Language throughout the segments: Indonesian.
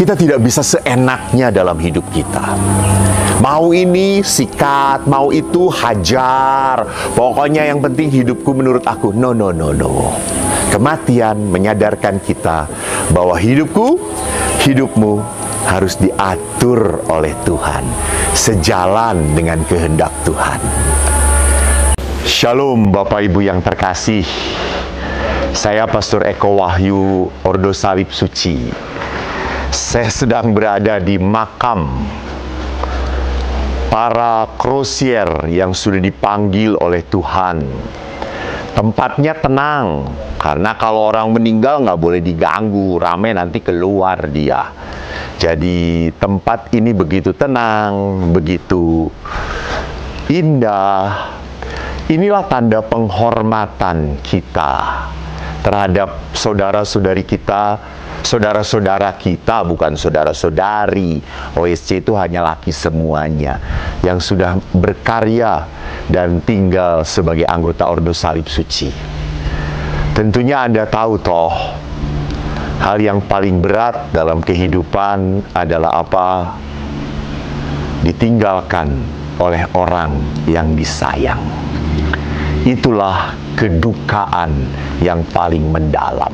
Kita tidak bisa seenaknya dalam hidup kita. Mau ini sikat, mau itu hajar. Pokoknya yang penting hidupku menurut aku. No, no, no, no. Kematian menyadarkan kita bahwa hidupmu harus diatur oleh Tuhan, sejalan dengan kehendak Tuhan. Shalom Bapak Ibu yang terkasih. Saya Pastor Eko Wahyu, Ordo Salib Suci. Saya sedang berada di makam para krosier yang sudah dipanggil oleh Tuhan. Tempatnya tenang, karena kalau orang meninggal nggak boleh diganggu, rame nanti keluar dia. Jadi tempat ini begitu tenang, begitu indah. Inilah tanda penghormatan kita terhadap saudara-saudari kita, saudara-saudara kita, bukan saudara-saudari. OSC itu hanya laki semuanya yang sudah berkarya dan tinggal sebagai anggota Ordo Salib Suci. Tentunya Anda tahu toh, hal yang paling berat dalam kehidupan adalah apa? Ditinggalkan oleh orang yang disayang. Itulah kedukaan yang paling mendalam.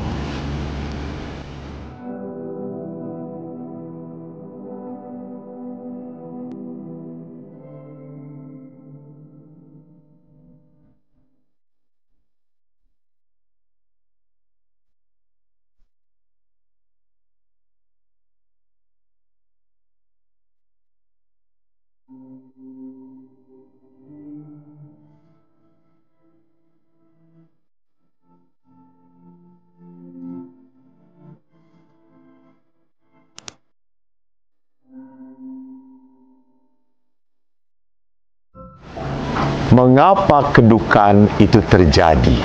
Mengapa kedukaan itu terjadi?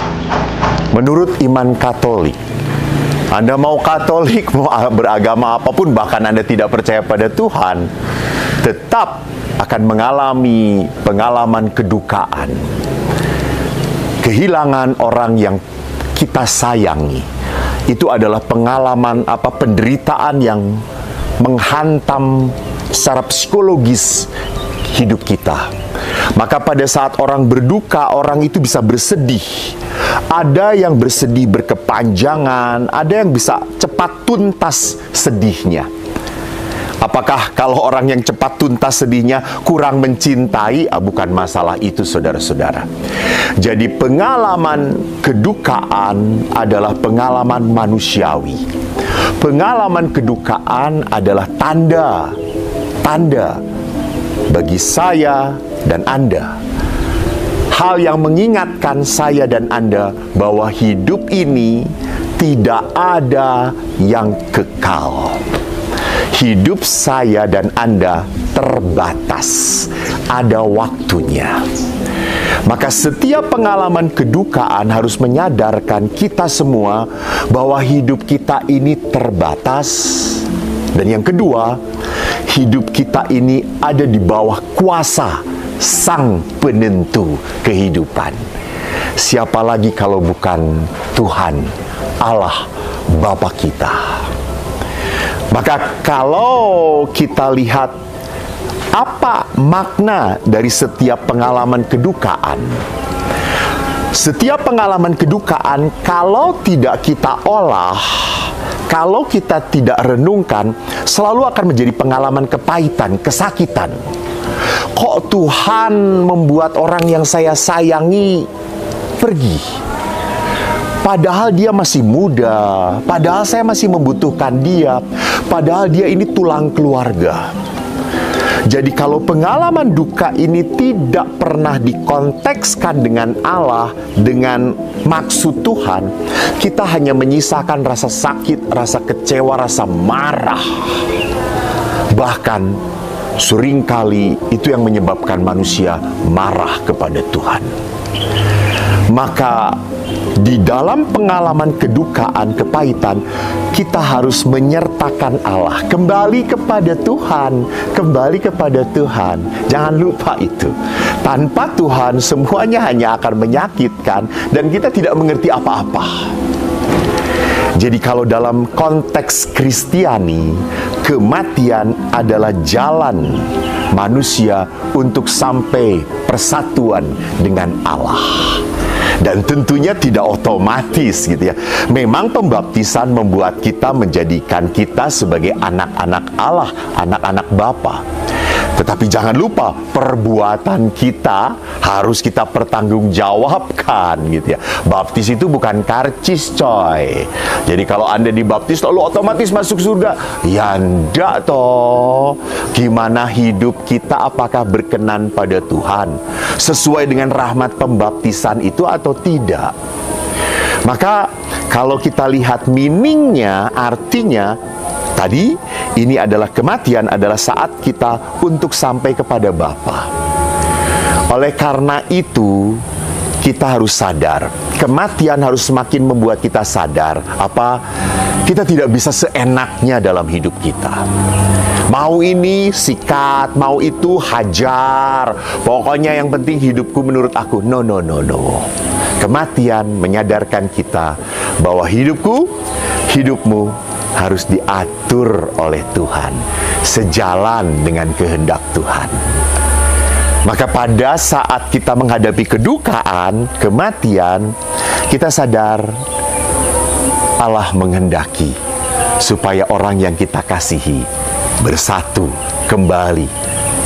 Menurut iman Katolik, Anda mau Katolik, mau beragama apapun, bahkan Anda tidak percaya pada Tuhan, tetap akan mengalami pengalaman kedukaan. Kehilangan orang yang kita sayangi. Itu adalah pengalaman penderitaan yang menghantam secara psikologis hidup kita. Maka pada saat orang berduka, orang itu bisa bersedih. Ada yang bersedih berkepanjangan, ada yang bisa cepat tuntas sedihnya. Apakah kalau orang yang cepat tuntas sedihnya kurang mencintai? Bukan masalah itu, saudara-saudara. Jadi pengalaman kedukaan adalah pengalaman manusiawi. Pengalaman kedukaan adalah tanda bagi saya dan Anda. Hal yang mengingatkan saya dan Anda bahwa hidup ini tidak ada yang kekal. Hidup saya dan Anda terbatas, ada waktunya. Maka setiap pengalaman kedukaan harus menyadarkan kita semua bahwa hidup kita ini terbatas. Dan yang kedua, hidup kita ini ada di bawah kuasa Sang Penentu kehidupan. Siapa lagi kalau bukan Tuhan, Allah, Bapa kita. Maka kalau kita lihat apa makna dari setiap pengalaman kedukaan, setiap pengalaman kedukaan kalau tidak kita olah, kalau kita tidak renungkan, selalu akan menjadi pengalaman kepahitan, kesakitan. Kok Tuhan membuat orang yang saya sayangi pergi? Padahal dia masih muda, padahal saya masih membutuhkan dia, padahal dia ini tulang keluarga. Jadi kalau pengalaman duka ini tidak pernah dikontekskan dengan Allah, dengan maksud Tuhan, kita hanya menyisakan rasa sakit, rasa kecewa, rasa marah. Bahkan seringkali itu yang menyebabkan manusia marah kepada Tuhan. Maka di dalam pengalaman kedukaan, kepahitan, kita harus menyertakan Allah. Kembali kepada Tuhan, kembali kepada Tuhan. Jangan lupa itu. Tanpa Tuhan, semuanya hanya akan menyakitkan dan kita tidak mengerti apa-apa. Jadi kalau dalam konteks Kristiani, kematian adalah jalan manusia untuk sampai persatuan dengan Allah. Dan tentunya tidak otomatis gitu ya. Memang pembaptisan membuat kita menjadikan kita sebagai anak-anak Allah, anak-anak Bapa. Tetapi jangan lupa, perbuatan kita harus kita pertanggungjawabkan gitu ya. Baptis itu bukan karcis, coy. Jadi kalau Anda dibaptis lalu otomatis masuk surga, ya enggak toh. Gimana hidup kita, apakah berkenan pada Tuhan sesuai dengan rahmat pembaptisan itu atau tidak? Maka kalau kita lihat meaningnya, artinya tadi, ini adalah kematian adalah saat kita untuk sampai kepada Bapa. Oleh karena itu, kita harus sadar. Kematian harus semakin membuat kita sadar. Kita tidak bisa seenaknya dalam hidup kita. Mau ini sikat, mau itu hajar. Pokoknya yang penting hidupku menurut aku. No. Kematian menyadarkan kita bahwa hidupmu harus diatur oleh Tuhan, sejalan dengan kehendak Tuhan. Maka pada saat kita menghadapi kedukaan, kematian, kita sadar Allah menghendaki supaya orang yang kita kasihi bersatu kembali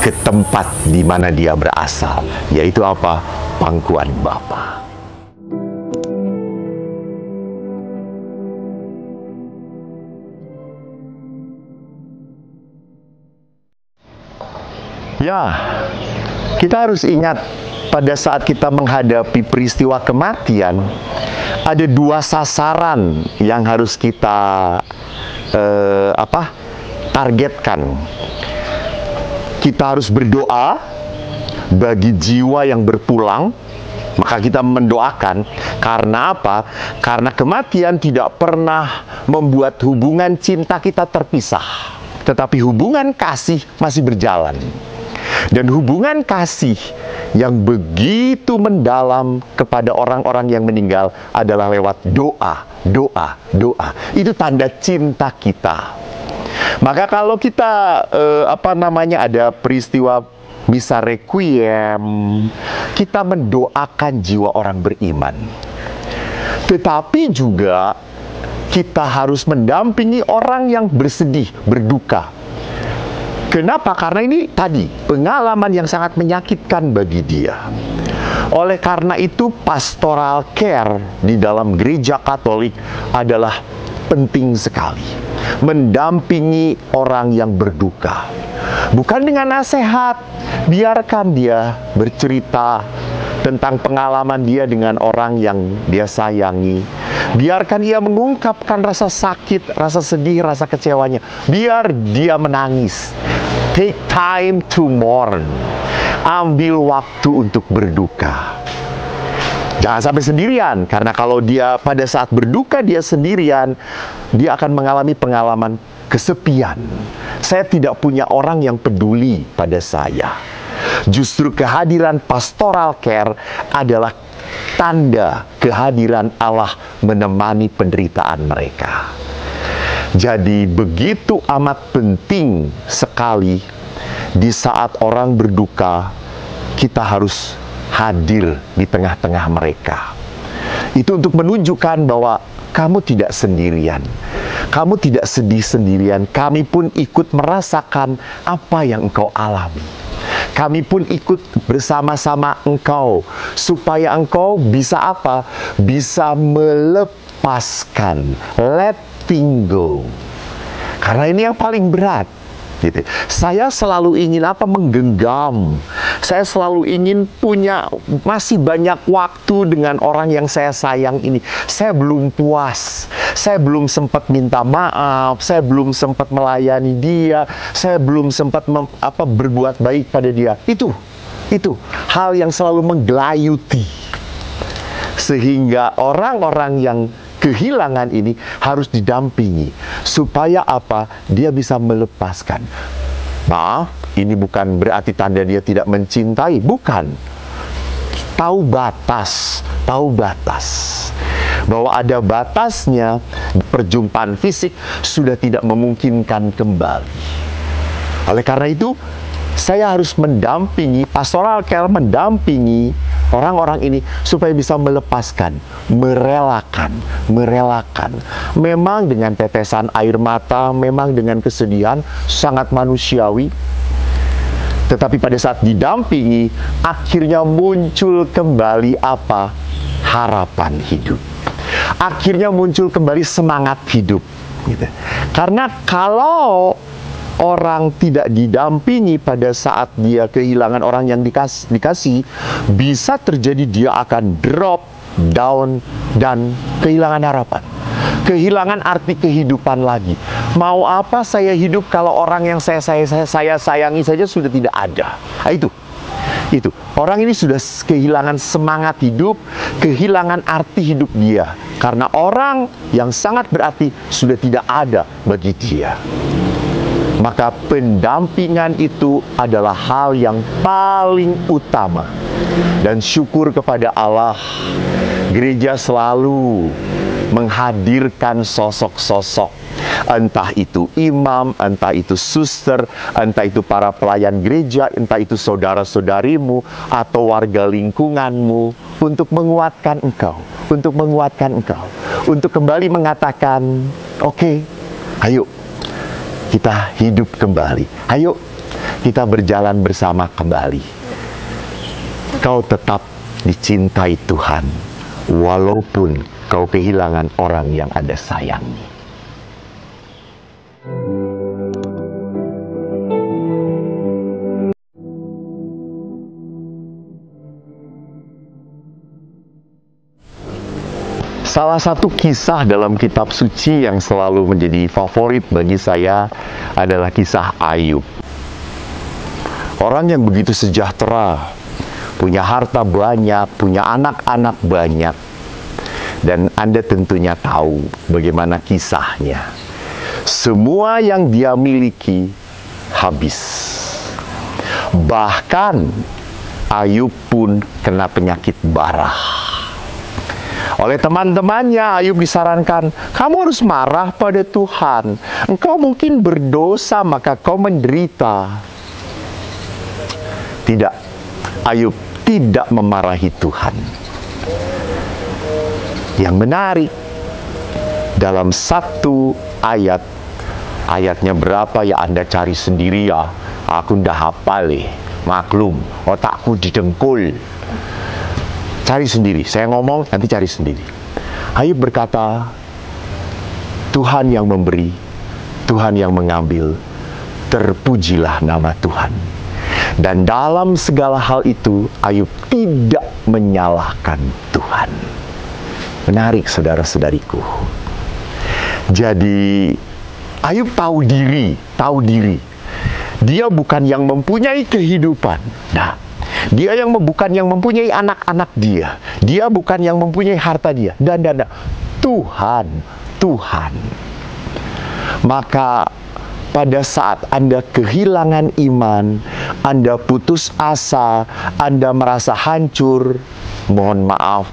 ke tempat di mana dia berasal, yaitu apa? Pangkuan Bapa. Ya, kita harus ingat pada saat kita menghadapi peristiwa kematian, ada dua sasaran yang harus kita targetkan. Kita harus berdoa bagi jiwa yang berpulang. Maka kita mendoakan. Karena apa? Karena kematian tidak pernah membuat hubungan cinta kita terpisah, tetapi hubungan kasih masih berjalan. Dan hubungan kasih yang begitu mendalam kepada orang-orang yang meninggal adalah lewat doa. Itu tanda cinta kita. Maka kalau kita ada peristiwa misa requiem, kita mendoakan jiwa orang beriman. Tetapi juga kita harus mendampingi orang yang bersedih, berduka. Kenapa? Karena ini tadi pengalaman yang sangat menyakitkan bagi dia. Oleh karena itu, pastoral care di dalam gereja Katolik adalah penting sekali. Mendampingi orang yang berduka. Bukan dengan nasihat, biarkan dia bercerita tentang pengalaman dia dengan orang yang dia sayangi. Biarkan ia mengungkapkan rasa sakit, rasa sedih, rasa kecewanya. Biar dia menangis. Take time to mourn. Ambil waktu untuk berduka. Jangan sampai sendirian, karena kalau dia pada saat berduka dia sendirian, dia akan mengalami pengalaman kesepian. Saya tidak punya orang yang peduli pada saya. Justru kehadiran pastoral care adalah tanda kehadiran Allah menemani penderitaan mereka. Jadi begitu amat penting sekali di saat orang berduka, kita harus hadir di tengah-tengah mereka. Itu untuk menunjukkan bahwa kamu tidak sendirian. Kamu tidak sedih sendirian. Kami pun ikut merasakan apa yang engkau alami. Kami pun ikut bersama-sama engkau, supaya engkau bisa apa? Bisa melepaskan, letting go. Karena ini yang paling berat. Gitu. Saya selalu ingin menggenggam. Saya selalu ingin punya masih banyak waktu dengan orang yang saya sayang ini. Saya belum puas. Saya belum sempat minta maaf. Saya belum sempat melayani dia. Saya belum sempat berbuat baik pada dia. Itu hal yang selalu menggelayuti. Sehingga orang-orang yang kehilangan ini harus didampingi supaya dia bisa melepaskan. Maaf, ini bukan berarti tanda dia tidak mencintai, bukan. Tahu batas. bahwa ada batasnya, perjumpaan fisik sudah tidak memungkinkan kembali. Oleh karena itu, saya harus mendampingi, pastoral care mendampingi orang-orang ini supaya bisa melepaskan, merelakan. Memang dengan tetesan air mata, memang dengan kesedihan, sangat manusiawi. Tetapi pada saat didampingi, akhirnya muncul kembali apa? Harapan hidup. Akhirnya muncul kembali semangat hidup. Gitu. Karena kalau orang tidak didampingi pada saat dia kehilangan orang yang dikasih, bisa terjadi dia akan drop down dan kehilangan harapan, kehilangan arti kehidupan lagi. Mau apa saya hidup kalau orang yang saya sayangi saja sudah tidak ada? Nah, itu orang ini sudah kehilangan semangat hidup, kehilangan arti hidup dia, karena orang yang sangat berarti sudah tidak ada bagi dia. Maka pendampingan itu adalah hal yang paling utama. Dan syukur kepada Allah, gereja selalu menghadirkan sosok-sosok, entah itu imam, entah itu suster, entah itu para pelayan gereja, entah itu saudara-saudarimu atau warga lingkunganmu, untuk menguatkan engkau, untuk kembali mengatakan, oke, ayo kita hidup kembali. Ayo kita berjalan bersama kembali. Kau tetap dicintai Tuhan, walaupun kau kehilangan orang yang Anda sayangi. Salah satu kisah dalam kitab suci yang selalu menjadi favorit bagi saya adalah kisah Ayub. Orang yang begitu sejahtera, punya harta banyak, punya anak-anak banyak. Dan Anda tentunya tahu bagaimana kisahnya. Semua yang dia miliki habis. Bahkan Ayub pun kena penyakit bara. Oleh teman-temannya, Ayub disarankan, kamu harus marah pada Tuhan. Engkau mungkin berdosa, maka kau menderita. Tidak, Ayub tidak memarahi Tuhan. Yang menarik, dalam satu ayat, ayatnya berapa ya Anda cari sendiri ya. Aku ndak hafal maklum, otakku didengkul. Cari sendiri, saya ngomong nanti cari sendiri. Ayub berkata, Tuhan yang memberi, Tuhan yang mengambil, terpujilah nama Tuhan. Dan dalam segala hal itu, Ayub tidak menyalahkan Tuhan. Menarik saudara-saudariku. Jadi, Ayub tahu diri. Dia bukan yang mempunyai kehidupan. Nah, dia bukan yang mempunyai anak-anak dia. Dia bukan yang mempunyai harta dia. Dan. Tuhan. Maka pada saat Anda kehilangan iman, Anda putus asa, Anda merasa hancur, mohon maaf,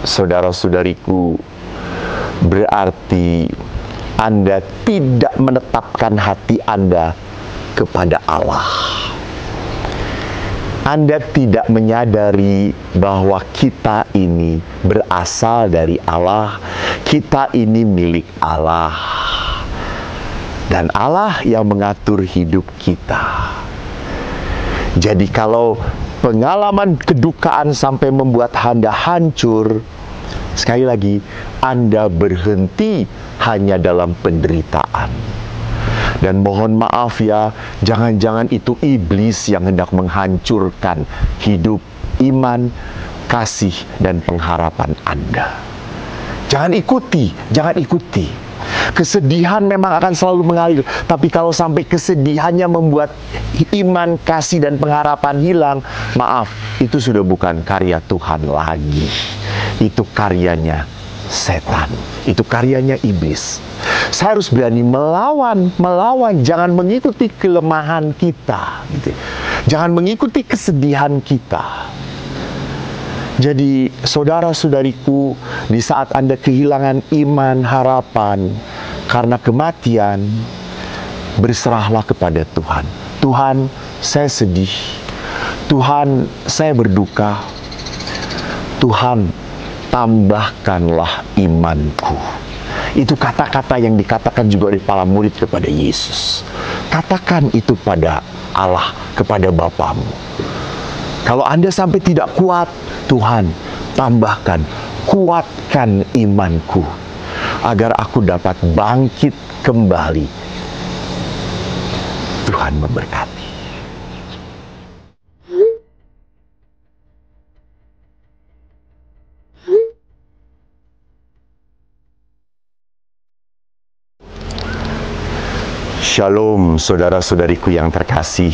saudara-saudariku, berarti Anda tidak menetapkan hati Anda kepada Allah. Anda tidak menyadari bahwa kita ini berasal dari Allah, kita ini milik Allah, dan Allah yang mengatur hidup kita. Jadi kalau pengalaman kedukaan sampai membuat Anda hancur, sekali lagi, Anda berhenti hanya dalam penderitaan. Dan mohon maaf ya, jangan-jangan itu iblis yang hendak menghancurkan hidup, iman, kasih, dan pengharapan Anda. Jangan ikuti. Kesedihan memang akan selalu mengalir, tapi kalau sampai kesedihannya membuat iman, kasih, dan pengharapan hilang, maaf, itu sudah bukan karya Tuhan lagi. Itu karyanya setan, itu karyanya iblis. Saya harus berani melawan, jangan mengikuti kelemahan kita, gitu. Jangan mengikuti kesedihan kita. Jadi saudara-saudariku, di saat Anda kehilangan iman, harapan karena kematian, berserahlah kepada Tuhan. Tuhan, saya sedih. Tuhan, saya berduka. Tuhan, tambahkanlah imanku. Itu kata-kata yang dikatakan juga oleh para murid kepada Yesus. Katakan itu pada Allah, kepada Bapamu. Kalau Anda sampai tidak kuat, Tuhan, tambahkan, kuatkan imanku, agar aku dapat bangkit kembali. Tuhan memberkati. Shalom, saudara-saudariku yang terkasih.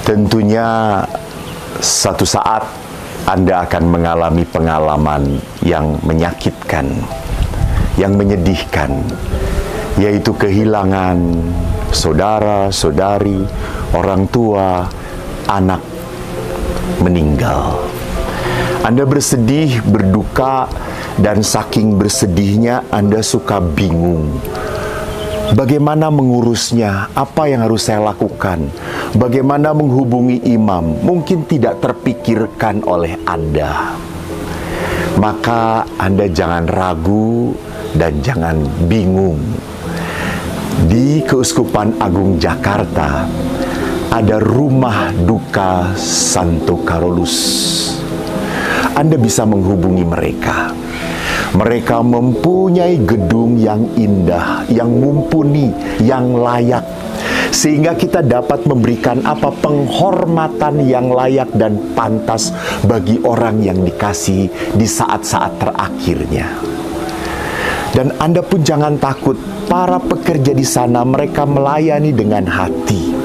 Tentunya satu saat Anda akan mengalami pengalaman yang menyakitkan, yang menyedihkan, yaitu kehilangan saudara, saudari, orang tua, anak meninggal. Anda bersedih, berduka, dan saking bersedihnya Anda suka bingung. Bagaimana mengurusnya? Apa yang harus saya lakukan? Bagaimana menghubungi imam? Mungkin tidak terpikirkan oleh Anda. Maka Anda jangan ragu dan jangan bingung. Di Keuskupan Agung Jakarta ada rumah duka Santo Carolus. Anda bisa menghubungi mereka. Mereka mempunyai gedung yang indah, yang mumpuni, yang layak, sehingga kita dapat memberikan penghormatan yang layak dan pantas bagi orang yang dikasihi di saat-saat terakhirnya. Dan Anda pun jangan takut, para pekerja di sana mereka melayani dengan hati.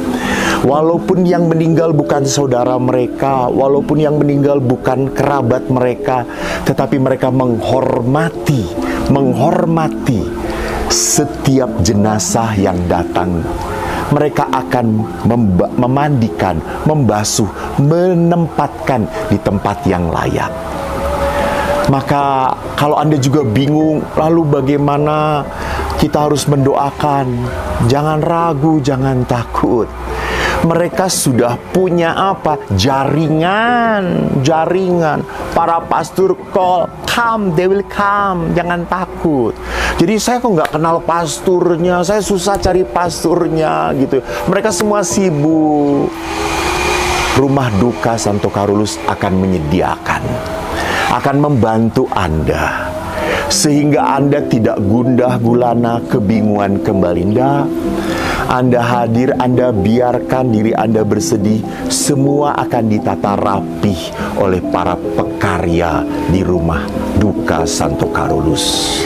Walaupun yang meninggal bukan saudara mereka, walaupun yang meninggal bukan kerabat mereka, tetapi mereka menghormati setiap jenazah yang datang. Mereka akan memandikan, membasuh, menempatkan di tempat yang layak. Maka kalau Anda juga bingung, lalu bagaimana kita harus mendoakan? Jangan ragu, jangan takut. Mereka sudah punya jaringan. Para pastor call, come, they will come. Jangan takut. Jadi saya kok nggak kenal pasturnya, saya susah cari pasturnya gitu. Mereka semua sibuk. Rumah duka Santo Carolus akan menyediakan, akan membantu Anda, sehingga Anda tidak gundah gulana, kebingungan kembali. Anda hadir, Anda biarkan diri Anda bersedih, semua akan ditata rapih oleh para pekarya di rumah duka Santo Carolus.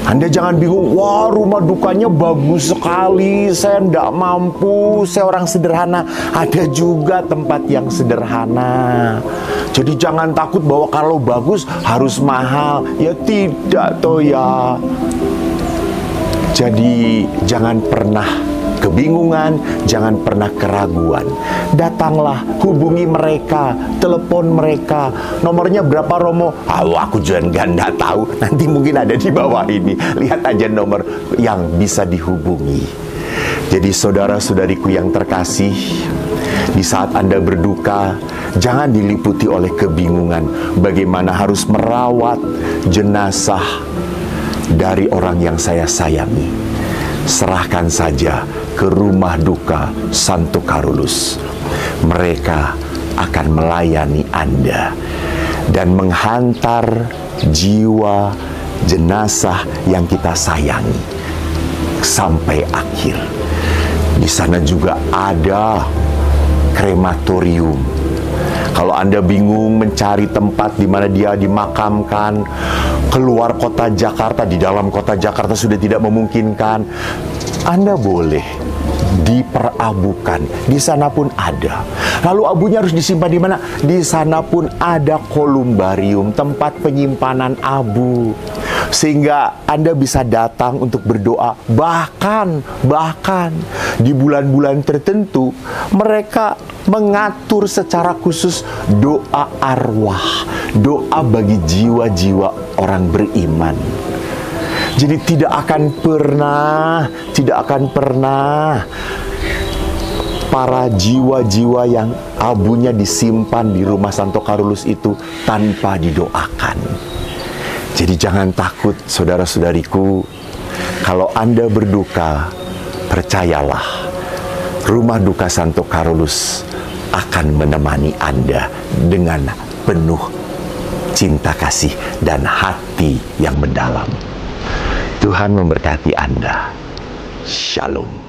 Anda jangan bingung, wah rumah dukanya bagus sekali, saya tidak mampu, saya orang sederhana. Ada juga tempat yang sederhana. Jadi jangan takut bahwa kalau bagus harus mahal. Ya tidak toh ya. Jadi jangan pernah kebingungan, jangan pernah keraguan. Datanglah, hubungi mereka, telepon mereka. Nomornya berapa Romo? Aku juga nggak tahu. Nanti mungkin ada di bawah ini. Lihat aja nomor yang bisa dihubungi. Jadi saudara-saudariku yang terkasih, di saat Anda berduka, jangan diliputi oleh kebingungan. Bagaimana harus merawat jenazah dari orang yang saya sayangi. Serahkan saja ke rumah duka Santo Carolus. Mereka akan melayani Anda dan menghantar jiwa jenazah yang kita sayangi sampai akhir. Di sana juga ada krematorium. Kalau Anda bingung mencari tempat di mana dia dimakamkan, keluar kota Jakarta, di dalam kota Jakarta sudah tidak memungkinkan, Anda boleh diperabukan. Di sana pun ada. Lalu abunya harus disimpan di mana? Di sana pun ada kolumbarium, tempat penyimpanan abu. Sehingga Anda bisa datang untuk berdoa. Bahkan di bulan-bulan tertentu mereka mengatur secara khusus doa arwah, doa bagi jiwa-jiwa orang beriman. Jadi tidak akan pernah para jiwa-jiwa yang abunya disimpan di rumah Santo Carolus itu tanpa didoakan. Jadi jangan takut, saudara-saudariku. Kalau Anda berduka, percayalah, rumah duka Santo Carolus akan menemani Anda dengan penuh cinta kasih dan hati yang mendalam. Tuhan memberkati Anda. Shalom.